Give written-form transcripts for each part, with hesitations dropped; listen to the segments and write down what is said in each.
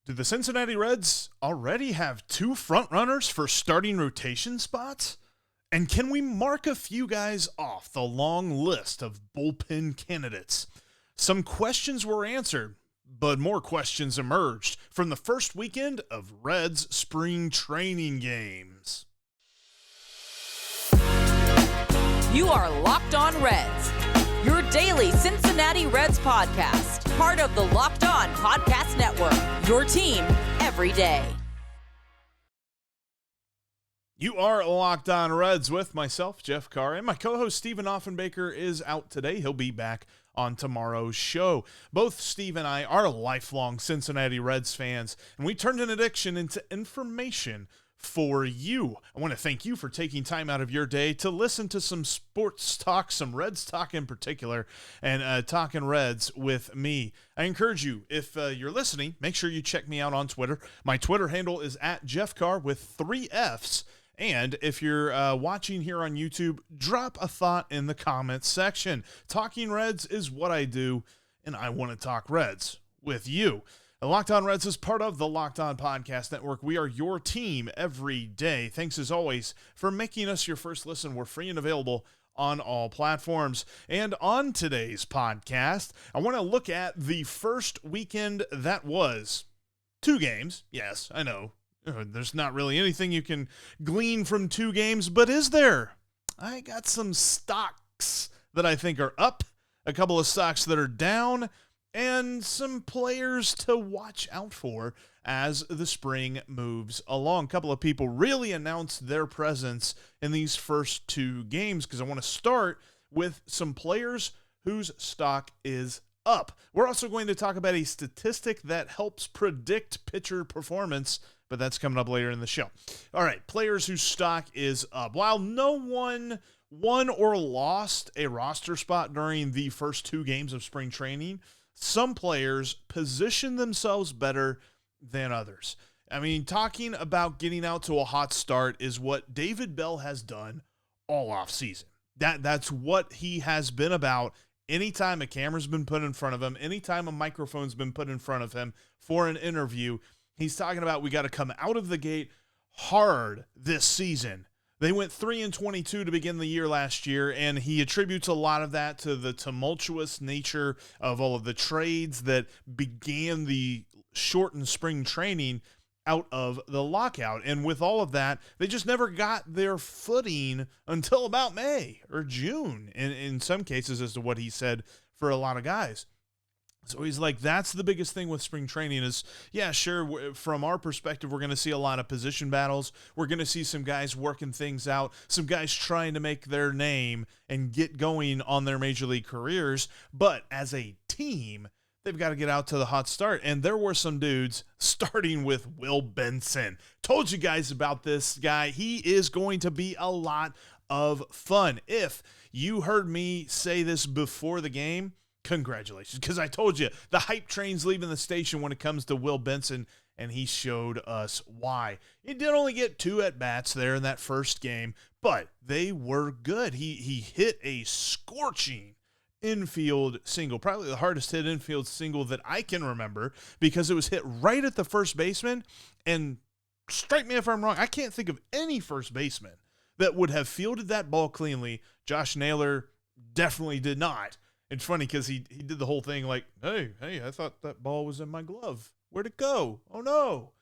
Do the Cincinnati Reds already have two frontrunners for starting rotation spots? And can we mark a few guys off the long list of bullpen candidates? Some questions were answered, but more questions emerged from the first weekend of Reds spring training games. You are Locked On Reds, your daily Cincinnati Reds podcast, part of the Locked On Podcast Network, your team every day. You are Locked On Reds with myself, Jeff Carr, and my co-host Stephen Offenbaker is out today. He'll be back on tomorrow's show. Both Steve and I are lifelong Cincinnati Reds fans, and we turned an addiction into information for you. I want to thank you for taking time out of your day to listen to some sports talk, some Reds talk in particular, and talking Reds with me. I encourage you, if you're listening, make sure you check me out on Twitter. My Twitter handle is @JeffCarr with 3 Fs. And if you're watching here on YouTube, drop a thought in the comments section. Talking Reds is what I do, and I want to talk Reds with you. Locked On Reds is part of the Locked On Podcast Network. We are your team every day. Thanks as always for making us your first listen. We're free and available on all platforms. And on today's podcast, I want to look at the first weekend that was 2 games. Yes, I know. There's not really anything you can glean from 2 games, but is there? I got some stocks that I think are up, a couple of stocks that are down, and some players to watch out for as the spring moves along. A couple of people really announced their presence in these first 2 games because I want to start with some players whose stock is up. We're also going to talk about a statistic that helps predict pitcher performance, but that's coming up later in the show. All right, players whose stock is up. While no one won or lost a roster spot during the first 2 games of spring training, some players position themselves better than others. I mean, talking about getting out to a hot start is what David Bell has done all offseason. That's what he has been about. Anytime a camera's been put in front of him, anytime a microphone's been put in front of him for an interview, he's talking about we got to come out of the gate hard this season. They went 3-22 to begin the year last year, and he attributes a lot of that to the tumultuous nature of all of the trades that began the shortened spring training out of the lockout. And with all of that, they just never got their footing until about May or June, in some cases, as to what he said for a lot of guys. So he's like, that's the biggest thing with spring training is, yeah, sure, from our perspective, we're going to see a lot of position battles. We're going to see some guys working things out, some guys trying to make their name and get going on their major league careers. But as a team, they've got to get out to the hot start. And there were some dudes, starting with Will Benson. Told you guys about this guy. He is going to be a lot of fun. If you heard me say this before the game, congratulations, because I told you the hype train's leaving the station when it comes to Will Benson, and he showed us why. He did only get 2 at-bats there in that first game, but they were good. He hit a scorching infield single, probably the hardest hit infield single that I can remember, because it was hit right at the first baseman, and strike me if I'm wrong, I can't think of any first baseman that would have fielded that ball cleanly. Josh Naylor definitely did not. It's funny because he did the whole thing like, hey, I thought that ball was in my glove. Where'd it go? Oh, no.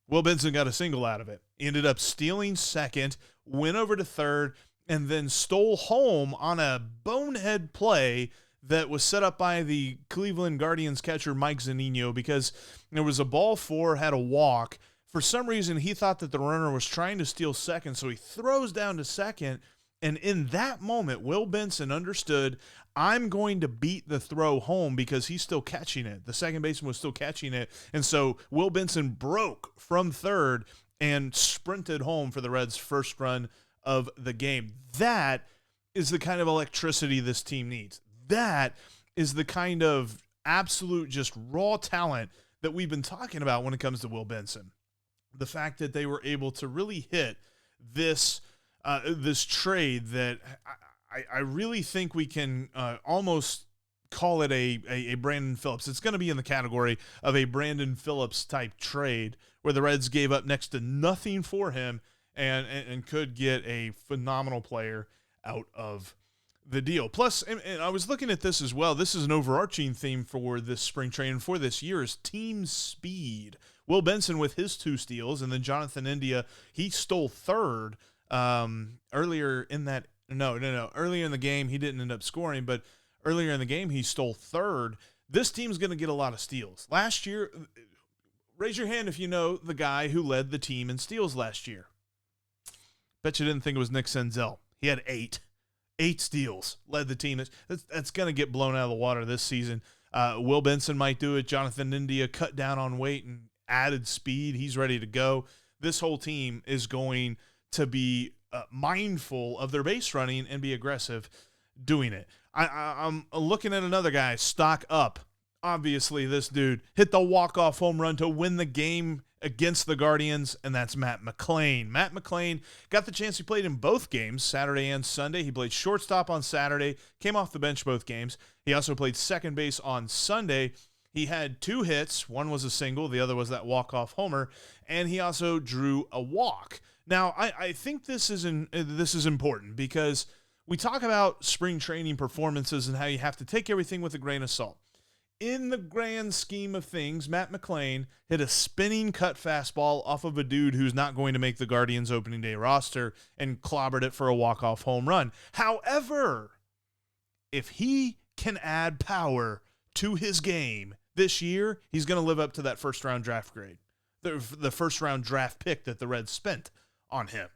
Will Benson got a single out of it. He ended up stealing second, went over to third, and then stole home on a bonehead play that was set up by the Cleveland Guardians catcher Mike Zunino because there was a ball 4, had a walk. For some reason, he thought that the runner was trying to steal second, so he throws down to second. And in that moment, Will Benson understood, I'm going to beat the throw home because he's still catching it. The second baseman was still catching it. And so Will Benson broke from third and sprinted home for the Reds' first run of the game. That is the kind of electricity this team needs. That is the kind of absolute just raw talent that we've been talking about when it comes to Will Benson. The fact that they were able to really hit this trade that I really think we can almost call it a Brandon Phillips. It's going to be in the category of a Brandon Phillips type trade where the Reds gave up next to nothing for him and could get a phenomenal player out of the deal. Plus, and I was looking at this as well. This is an overarching theme for this spring training for this year is team speed. Will Benson with his 2 steals, and then Jonathan India, he stole third earlier in that. No. Earlier in the game, he didn't end up scoring, but earlier in the game, he stole third. This team's going to get a lot of steals. Last year, raise your hand if you know the guy who led the team in steals last year. Bet you didn't think it was Nick Senzel. He had 8 steals, led the team. That's going to get blown out of the water this season. Will Benson might do it. Jonathan India cut down on weight and added speed. He's ready to go. This whole team is going to be mindful of their base running and be aggressive doing it. I'm looking at another guy, stock up. Obviously, this dude hit the walk-off home run to win the game against the Guardians, and that's Matt McLain. Matt McLain got the chance. He played in both games, Saturday and Sunday. He played shortstop on Saturday, came off the bench both games. He also played second base on Sunday. He had 2 hits. One was a single. The other was that walk-off homer, and he also drew a walk. Now, I think this is important because we talk about spring training performances and how you have to take everything with a grain of salt. In the grand scheme of things, Matt McLain hit a spinning cut fastball off of a dude who's not going to make the Guardians opening day roster and clobbered it for a walk-off home run. However, if he can add power to his game this year, he's going to live up to that first-round draft grade, the first-round draft pick that the Reds spent on him.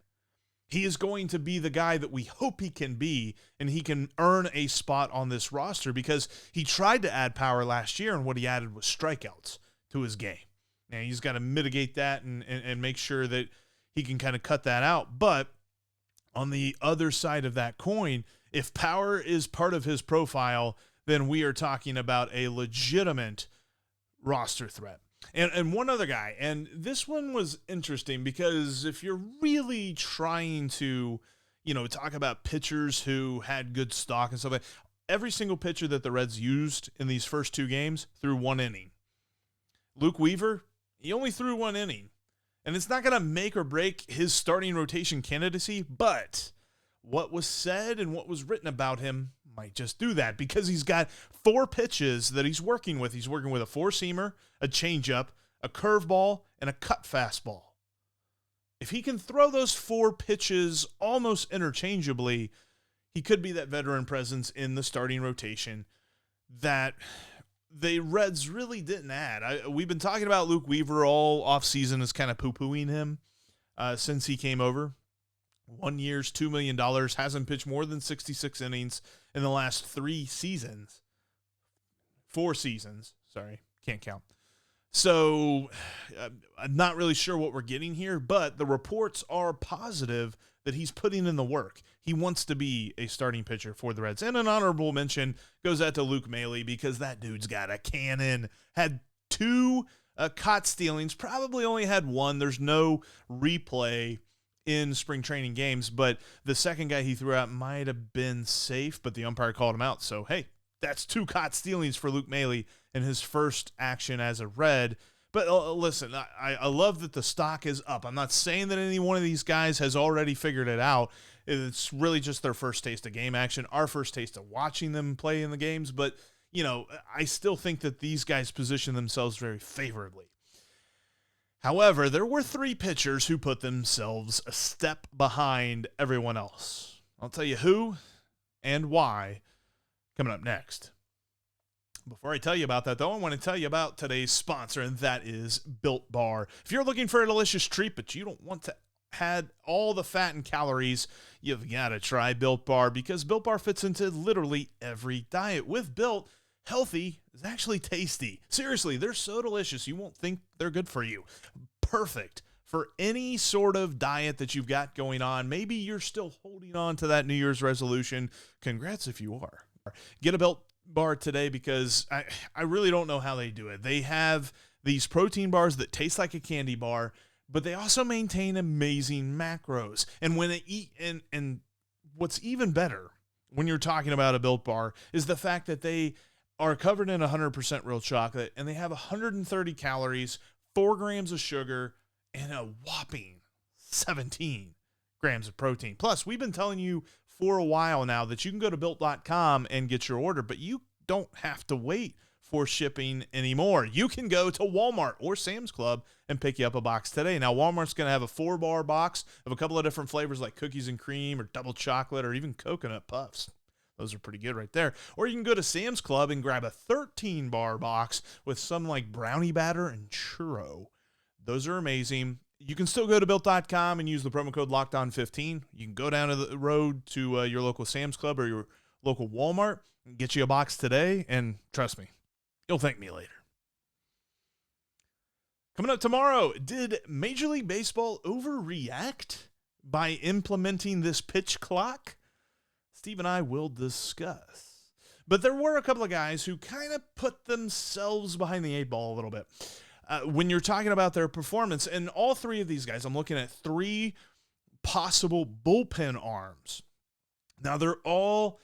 He is going to be the guy that we hope he can be, and he can earn a spot on this roster because he tried to add power last year, and what he added was strikeouts to his game. Now, he's got to mitigate that and make sure that he can kind of cut that out. But on the other side of that coin, if power is part of his profile, then we are talking about a legitimate roster threat. And one other guy, and this one was interesting because if you're really trying to, talk about pitchers who had good stock and stuff like that, every single pitcher that the Reds used in these first 2 games threw 1 inning. Luke Weaver, he only threw 1 inning. And it's not going to make or break his starting rotation candidacy, but what was said and what was written about him might just do that because he's got 4 pitches that he's working with. He's working with a 4-seamer, a changeup, a curveball, and a cut fastball. If he can throw those 4 pitches almost interchangeably, he could be that veteran presence in the starting rotation that the Reds really didn't add. We've been talking about Luke Weaver all offseason as kind of poo-pooing him since he came over. 1 year's $2 million, hasn't pitched more than 66 innings in the last 3 seasons. 4 seasons, sorry, can't count. So I'm not really sure what we're getting here, but the reports are positive that he's putting in the work. He wants to be a starting pitcher for the Reds. And an honorable mention goes out to Luke Maile because that dude's got a cannon. Had 2 caught stealings, probably only had 1. There's no replay in spring training games, but the second guy he threw out might have been safe, but the umpire called him out. So, hey, that's 2 caught stealings for Luke Maile in his first action as a Red. But listen, I love that the stock is up. I'm not saying that any one of these guys has already figured it out. It's really just their first taste of game action, our first taste of watching them play in the games. But, I still think that these guys position themselves very favorably. However, there were 3 pitchers who put themselves a step behind everyone else. I'll tell you who and why coming up next. Before I tell you about that, though, I want to tell you about today's sponsor, and that is Built Bar. If you're looking for a delicious treat, but you don't want to add all the fat and calories, you've got to try Built Bar because Built Bar fits into literally every diet. With Built, healthy is actually tasty. Seriously, they're so delicious, you won't think they're good for you. Perfect for any sort of diet that you've got going on. Maybe you're still holding on to that New Year's resolution. Congrats if you are. Get a Built Bar today because I really don't know how they do it. They have these protein bars that taste like a candy bar, but they also maintain amazing macros. And when they eat, and what's even better when you're talking about a Built Bar is the fact that they are covered in 100% real chocolate, and they have 130 calories, 4 grams of sugar, and a whopping 17 grams of protein. Plus, we've been telling you for a while now that you can go to built.com and get your order, but you don't have to wait for shipping anymore. You can go to Walmart or Sam's Club and pick you up a box today. Now, Walmart's going to have a 4-bar box of a couple of different flavors like cookies and cream or double chocolate or even coconut puffs. Those are pretty good right there. Or you can go to Sam's Club and grab a 13-bar box with some like brownie batter and churro. Those are amazing. You can still go to built.com and use the promo code LOCKEDON15. You can go down to the road to your local Sam's Club or your local Walmart and get you a box today. And trust me, you'll thank me later. Coming up tomorrow, did Major League Baseball overreact by implementing this pitch clock? Steve and I will discuss. But there were a couple of guys who kind of put themselves behind the 8 ball a little bit. When you're talking about their performance, and all 3 of these guys, I'm looking at 3 possible bullpen arms. Now, they're all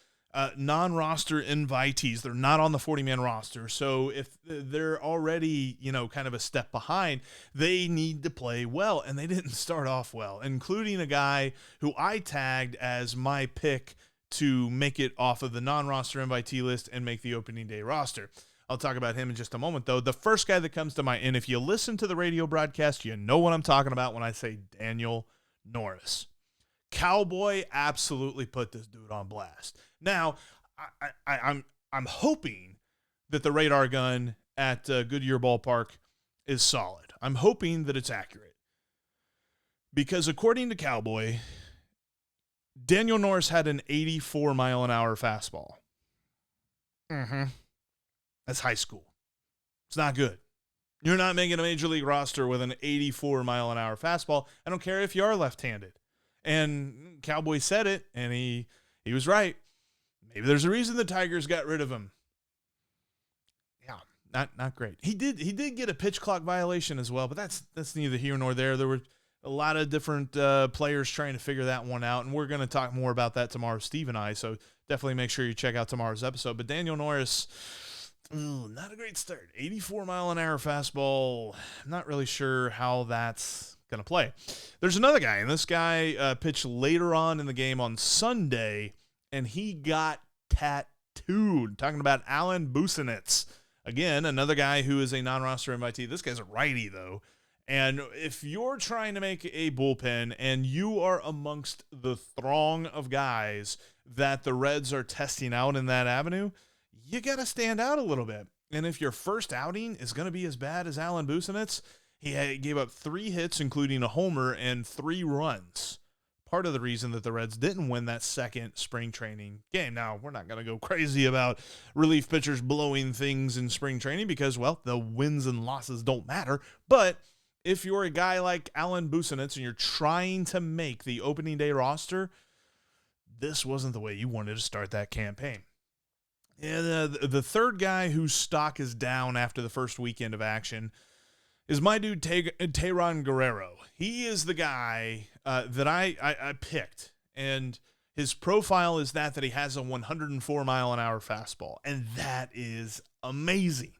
non-roster invitees. They're not on the 40-man roster. So if they're already, kind of a step behind, they need to play well. And they didn't start off well, including a guy who I tagged as my pick to make it off of the non-roster invitee list and make the opening day roster. I'll talk about him in just a moment, though. The first guy that comes to mind, and if you listen to the radio broadcast, you know what I'm talking about when I say Daniel Norris. Cowboy absolutely put this dude on blast. Now, I'm hoping that the radar gun at Goodyear Ballpark is solid. I'm hoping that it's accurate. Because according to Cowboy, Daniel Norris had an 84-mile-an-hour fastball. That's high school. It's not good. You're not making a major league roster with an 84-mile-an-hour fastball. I don't care if you are left-handed. And Cowboy said it, and he was right. Maybe there's a reason the Tigers got rid of him. Yeah, not great. He did get a pitch clock violation as well, but that's neither here nor there. There were a lot of different players trying to figure that one out, and we're going to talk more about that tomorrow, Steve and I, so definitely make sure you check out tomorrow's episode. But Daniel Norris, not a great start. 84-mile-an-hour fastball. I'm not really sure how that's going to play. There's another guy, and this guy pitched later on in the game on Sunday, and he got tattooed. Talking about Alan Busenitz. Again, another guy who is a non-roster invitee. This guy's a righty, though. And if you're trying to make a bullpen and you are amongst the throng of guys that the Reds are testing out in that avenue, you got to stand out a little bit. And if your first outing is going to be as bad as Alan Busenitz, he gave up 3 hits, including a homer, and 3 runs. Part of the reason that the Reds didn't win that second spring training game. Now, we're not going to go crazy about relief pitchers blowing things in spring training because, well, the wins and losses don't matter. But if you're a guy like Alan Busenitz and you're trying to make the opening day roster, this wasn't the way you wanted to start that campaign. And the third guy whose stock is down after the first weekend of action is my dude Tyron Guerrero. He is the guy that I picked, and his profile is that he has a 104-mile-an-hour fastball, and that is amazing.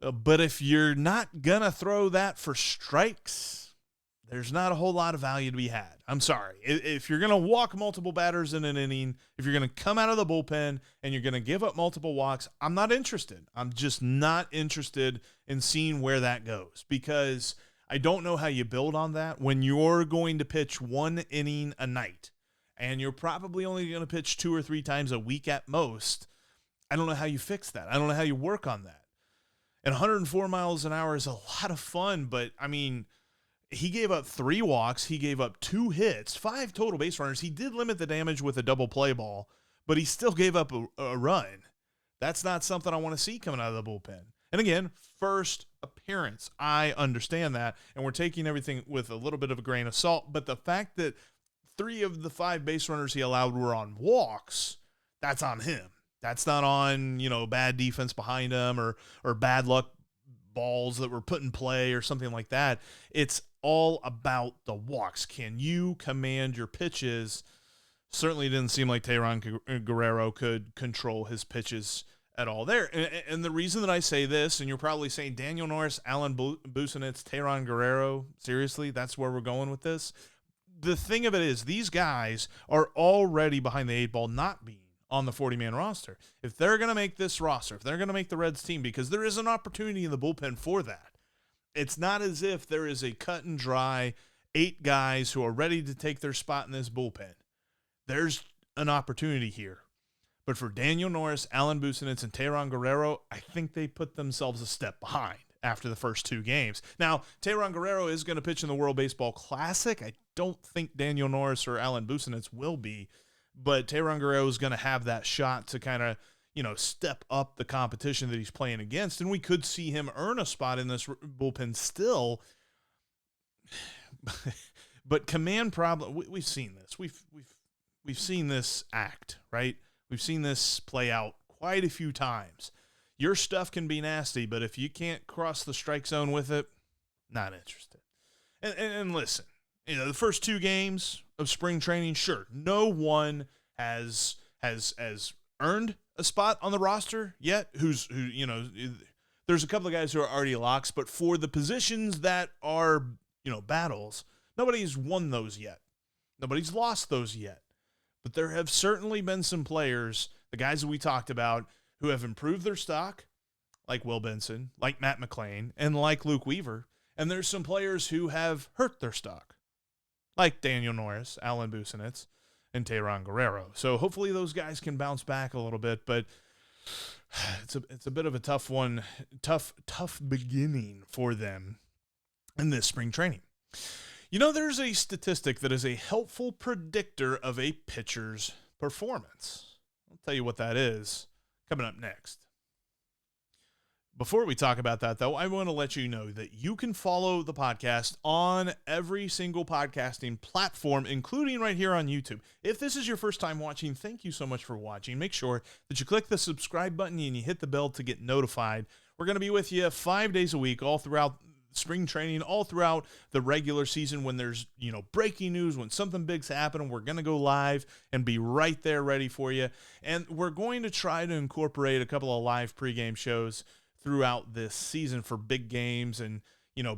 But if you're not going to throw that for strikes, there's not a whole lot of value to be had. I'm sorry. If you're going to walk multiple batters in an inning, if you're going to come out of the bullpen and you're going to give up multiple walks, I'm not interested. I'm just not interested in seeing where that goes because I don't know how you build on that when you're going to pitch 1 inning a night and you're probably only going to pitch 2 or 3 times a week at most. I don't know how you fix that. I don't know how you work on that. And 104 miles an hour is a lot of fun, but, I mean, he gave up 3 walks. He gave up 2 hits, 5 total base runners. He did limit the damage with a double play ball, but he still gave up a run. That's not something I want to see coming out of the bullpen. And, again, first appearance. I understand that, and we're taking everything with a little bit of a grain of salt, but the fact that 3 of the 5 base runners he allowed were on walks, that's on him. That's not on, bad defense behind him or bad luck balls that were put in play or something like that. It's all about the walks. Can you command your pitches? Certainly didn't seem like Tyron Guerrero could control his pitches at all there. And the reason that I say this, and you're probably saying Daniel Norris, Alan Busenitz, Tyron Guerrero, seriously, that's where we're going with this. The thing of it is, these guys are already behind the 8 ball not being on the 40-man roster. If they're going to make this roster, if they're going to make the Reds team, because there is an opportunity in the bullpen for that. It's not as if there is a cut and dry 8 guys who are ready to take their spot in this bullpen. There's an opportunity here. But for Daniel Norris, Alan Busenitz, and Tyron Guerrero, I think they put themselves a step behind after the first 2 games. Now, Tyron Guerrero is going to pitch in the World Baseball Classic. I don't think Daniel Norris or Alan Busenitz will be, but Tyron Guerrero is going to have that shot to kind of, step up the competition that he's playing against, and we could see him earn a spot in this bullpen still. But command problem, we've seen this. We've seen this act, right? We've seen this play out quite a few times. Your stuff can be nasty, but if you can't cross the strike zone with it, not interested. And listen, the first 2 games of spring training, sure, no one has earned a spot on the roster yet. There's a couple of guys who are already locks, but for the positions that are, battles, nobody's won those yet. Nobody's lost those yet. But there have certainly been some players, the guys that we talked about, who have improved their stock, like Will Benson, like Matt McLain, and like Luke Weaver. And there's some players who have hurt their stock, like Daniel Norris, Alan Busenitz, and Tyron Guerrero. So hopefully those guys can bounce back a little bit, but it's a bit of a tough one, tough beginning for them in this spring training. There's a statistic that is a helpful predictor of a pitcher's performance. I'll tell you what that is coming up next. Before we talk about that, though, I want to let you know that you can follow the podcast on every single podcasting platform, including right here on YouTube. If this is your first time watching, thank you so much for watching. Make sure that you click the subscribe button and you hit the bell to get notified. We're going to be with you 5 days a week, all throughout spring training, all throughout the regular season. When there's, breaking news, when something big's happening, we're going to go live and be right there ready for you. And we're going to try to incorporate a couple of live pregame shows throughout this season for big games and,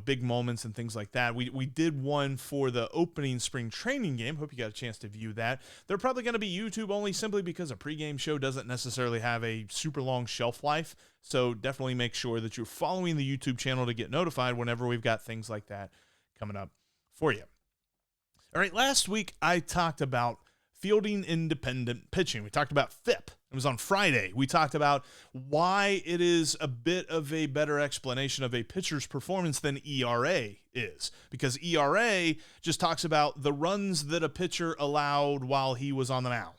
big moments and things like that. We did one for the opening spring training game. Hope you got a chance to view that. They're probably going to be YouTube only, simply because a pregame show doesn't necessarily have a super long shelf life. So definitely make sure that you're following the YouTube channel to get notified whenever we've got things like that coming up for you. All right, last week I talked about fielding independent pitching. We talked about FIP. It was on Friday. We talked about why it is a bit of a better explanation of a pitcher's performance than ERA is, because ERA just talks about the runs that a pitcher allowed while he was on the mound,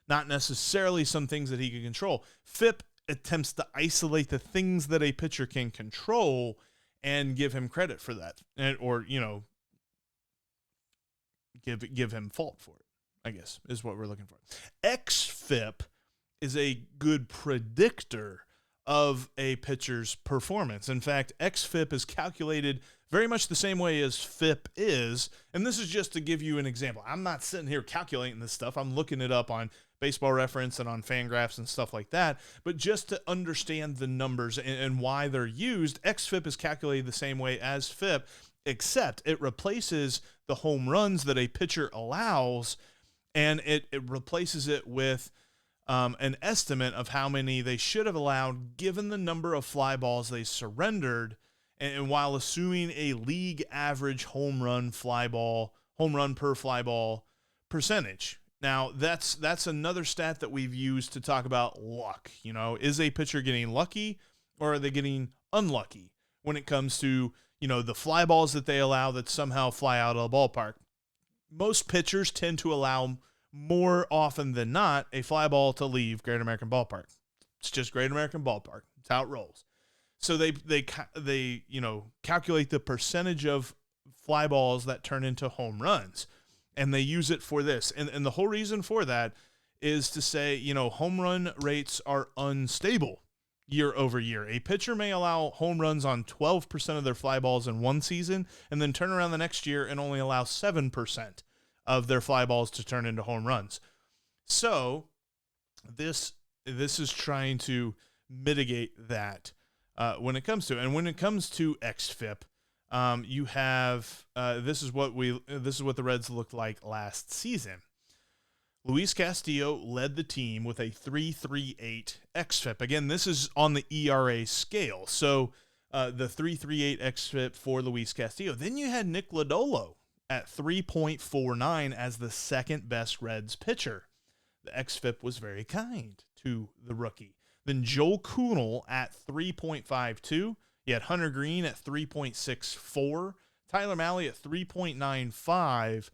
not necessarily some things that he can control. FIP attempts to isolate the things that a pitcher can control and give him credit for that, or, give him fault for it, I guess, is what we're looking for. XFIP is a good predictor of a pitcher's performance. In fact, XFIP is calculated very much the same way as FIP is, and this is just to give you an example. I'm not sitting here calculating this stuff. I'm looking it up on Baseball Reference and on Fangraphs and stuff like that, but just to understand the numbers and why they're used, XFIP is calculated the same way as FIP, except it replaces the home runs that a pitcher allows, and it replaces it with an estimate of how many they should have allowed given the number of fly balls they surrendered, and while assuming a league average home run per fly ball percentage. Now, that's another stat that we've used to talk about luck. Is a pitcher getting lucky, or are they getting unlucky when it comes to, the fly balls that they allow that somehow fly out of the ballpark? Most pitchers tend to allow, more often than not, a fly ball to leave Great American Ballpark. It's just Great American Ballpark. It's how it rolls. So they calculate the percentage of fly balls that turn into home runs, and they use it for this. And the whole reason for that is to say, home run rates are unstable year over year. A pitcher may allow home runs on 12% of their fly balls in one season, and then turn around the next year and only allow 7% of their fly balls to turn into home runs. So this is trying to mitigate that when it comes to it. And when it comes to xFIP, you have this is what the Reds looked like last season. Luis Castillo led the team with a 3.38 xFIP. Again, this is on the ERA scale. So the 3.38 xFIP for Luis Castillo. Then you had Nick Lodolo at 3.49 as the second best Reds pitcher. The xFIP was very kind to the rookie. Then Joel Kuhnel at 3.52. You had Hunter Green at 3.64. Tyler Mahle at 3.95.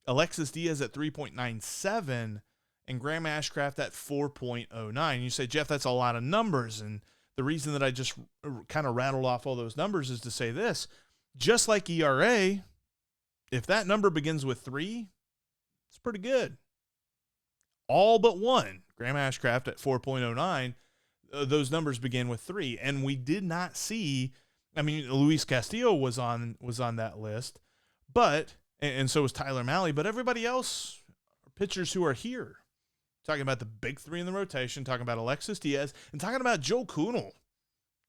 Alexis Diaz at 3.97. And Graham Ashcraft at 4.09. You say, Jeff, that's a lot of numbers. And the reason that I just kind of rattled off all those numbers is to say this. Just like ERA, if that number begins with 3, it's pretty good. All but one, Graham Ashcraft at 4.09, those numbers begin with 3. And we did not see, I mean, Luis Castillo was on that list, but, and so was Tyler Mahle, but everybody else are pitchers who are here. Talking about the big 3 in the rotation, talking about Alexis Diaz, and talking about Joe Kuhnel,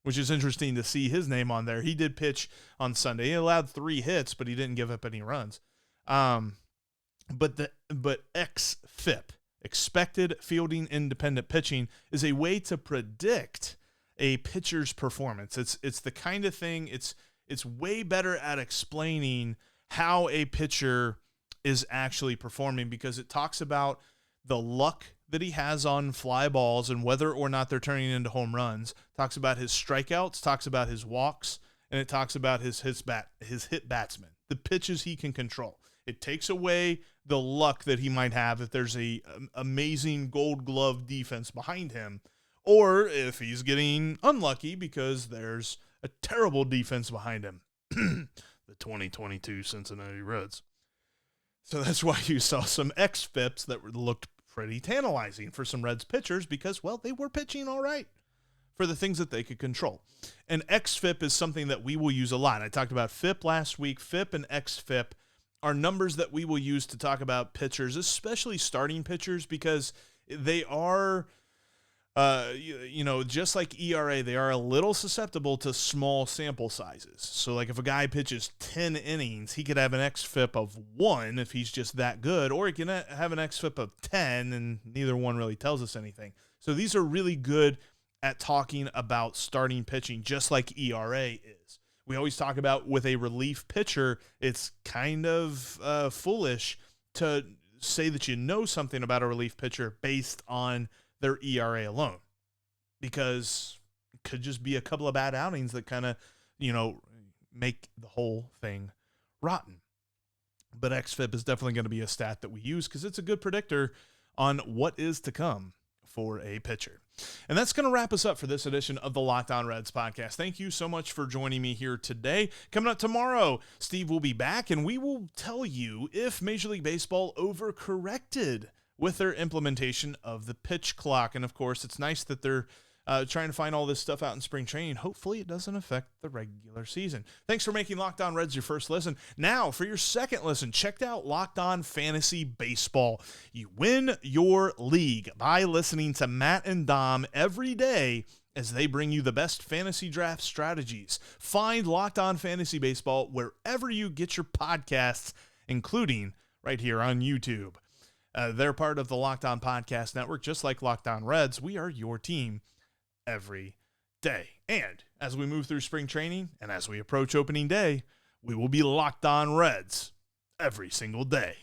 which is interesting to see his name on there. He did pitch on Sunday. He allowed 3 hits, but he didn't give up any runs. But xFIP, expected fielding independent pitching, is a way to predict a pitcher's performance. It's the kind of thing, it's way better at explaining how a pitcher is actually performing, because it talks about the luck that he has on fly balls and whether or not they're turning into home runs, talks about his strikeouts, talks about his walks, and it talks about his hit batsman, the pitches he can control. It takes away the luck that he might have if there's a amazing Gold Glove defense behind him, or if he's getting unlucky because there's a terrible defense behind him. The 2022 Cincinnati Reds. So that's why you saw some xFIPs that looked pretty tantalizing for some Reds pitchers because, well, they were pitching all right for the things that they could control. And xFIP is something that we will use a lot. I talked about FIP last week. FIP and xFIP are numbers that we will use to talk about pitchers, especially starting pitchers, because they are, just like ERA, they are a little susceptible to small sample sizes. So like if a guy pitches 10 innings, he could have an xFIP of 1 if he's just that good, or he can have an xFIP of 10 and neither one really tells us anything. So these are really good at talking about starting pitching, just like ERA is. We always talk about with a relief pitcher, it's kind of foolish to say that you know something about a relief pitcher based on their ERA alone, because it could just be a couple of bad outings that kind of, make the whole thing rotten. But xFIP is definitely going to be a stat that we use because it's a good predictor on what is to come for a pitcher. And that's going to wrap us up for this edition of the Locked On Reds podcast. Thank you so much for joining me here today. Coming up tomorrow, Steve will be back, and we will tell you if Major League Baseball overcorrected with their implementation of the pitch clock. And of course, it's nice that they're trying to find all this stuff out in spring training. Hopefully it doesn't affect the regular season. Thanks for making Locked On Reds your first listen. Now, for your second listen, check out Locked On Fantasy Baseball. You win your league by listening to Matt and Dom every day as they bring you the best fantasy draft strategies. Find Locked On Fantasy Baseball wherever you get your podcasts, including right here on YouTube. They're part of the Locked On Podcast Network, just like Locked On Reds. We are your team every day. And as we move through spring training and as we approach opening day, we will be Locked On Reds every single day.